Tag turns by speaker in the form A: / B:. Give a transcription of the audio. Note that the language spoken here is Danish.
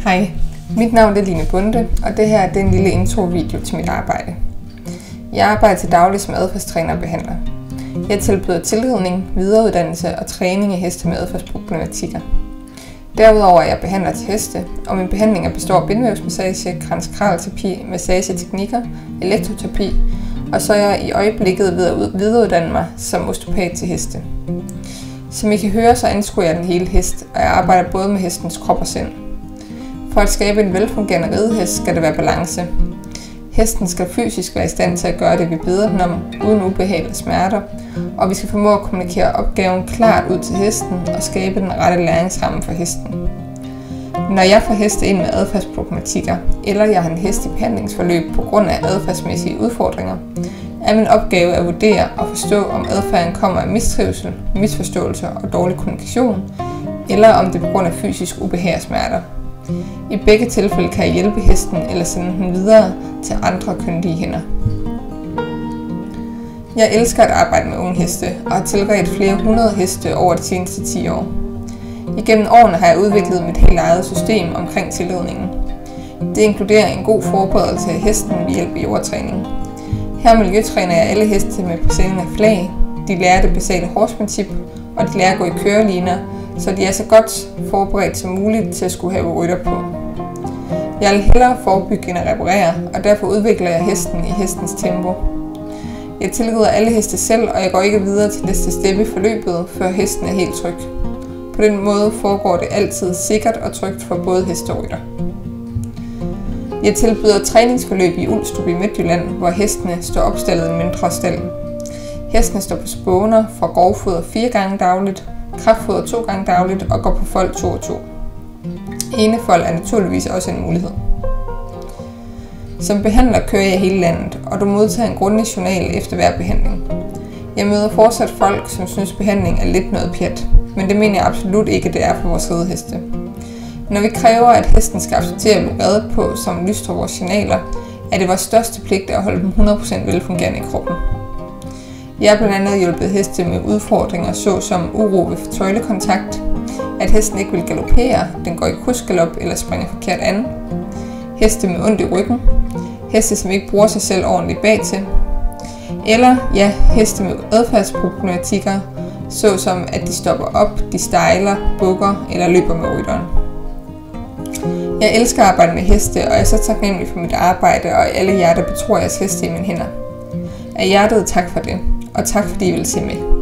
A: Hej, mit navn er Line Bunde, og det her er en lille intro-video til mit arbejde. Jeg arbejder til daglig som adfærdstræner og behandler. Jeg tilbyder tilridning, videreuddannelse og træning af heste med adfærdsproblematikker. Derudover er jeg behandler til heste, og mine behandlinger består af bindevævsmassage, krans-kralterapi, massageteknikker, elektroterapi, og så er jeg i øjeblikket ved at videreuddanne mig som osteopat til heste. Som I kan høre, så anskuer jeg den hele hest, og jeg arbejder både med hestens krop og sind. For at skabe en velfungerende ridehest skal der være balance. Hesten skal fysisk være i stand til at gøre det, vi beder den om, uden ubehag eller smerter, og vi skal formå at kommunikere opgaven klart ud til hesten og skabe den rette læringsramme for hesten. Når jeg får heste ind med adfærdsproblematikker, eller jeg har en hest i behandlingsforløb på grund af adfærdsmæssige udfordringer, er min opgave at vurdere og forstå, om adfærden kommer af mistrivsel, misforståelser og dårlig kommunikation, eller om det er på grund af fysisk ubehag og smerter. I begge tilfælde kan jeg hjælpe hesten eller sende den videre til andre kyndige hænder. Jeg elsker at arbejde med unge heste og har tilredt flere hundrede heste over de seneste 10 år. Igennem årene har jeg udviklet mit helt eget system omkring tilridningen. Det inkluderer en god forberedelse af hesten ved hjælp af jordtræning. Her miljøtræner jeg alle heste med præsending af flag, de lærer det basale horsemanship, og de lærer at gå i køreliner, så de er så godt forberedt som muligt til at skulle have rytter på. Jeg vil hellere forebygge end at reparere, og derfor udvikler jeg hesten i hestens tempo. Jeg tilrider alle heste selv, og jeg går ikke videre til næste step i forløbet, før hesten er helt tryg. På den måde foregår det altid sikkert og trygt for både heste og rytter. Jeg tilbyder træningsforløb i Ulstrup i Midtjylland, hvor hestene står opstallet i en mindre stald. Hestene står på spåner, får grovfoder 4 gange dagligt, kraftfoder 2 gange dagligt og går på fold 2 og 2. Enefold er naturligvis også en mulighed. Som behandler kører jeg hele landet, og du modtager en grundig journal efter hver behandling. Jeg møder fortsat folk, som synes behandling er lidt noget pjat, men det mener jeg absolut ikke, det er for vores rideheste. Når vi kræver, at hesten skal acceptere at blive reddet på, som lystrer vores signaler, er det vores største pligt at holde dem 100% velfungerende i kroppen. Jeg har blandt andet hjulpet heste med udfordringer såsom uro ved tøjlekontakt, at hesten ikke vil galopere, den går i krydsgalop eller springer forkert an, heste med ondt i ryggen, heste som ikke bruger sig selv ordentligt bagtil, eller heste med adfærdsproblematikker, såsom at de stopper op, de stejler, bukker eller løber med rytteren. Jeg elsker at arbejde med heste, og jeg er så taknemmelig for mit arbejde og alle jer, der betror jeres heste i mine hænder. Af hjertet tak for det, og tak fordi I vil se med.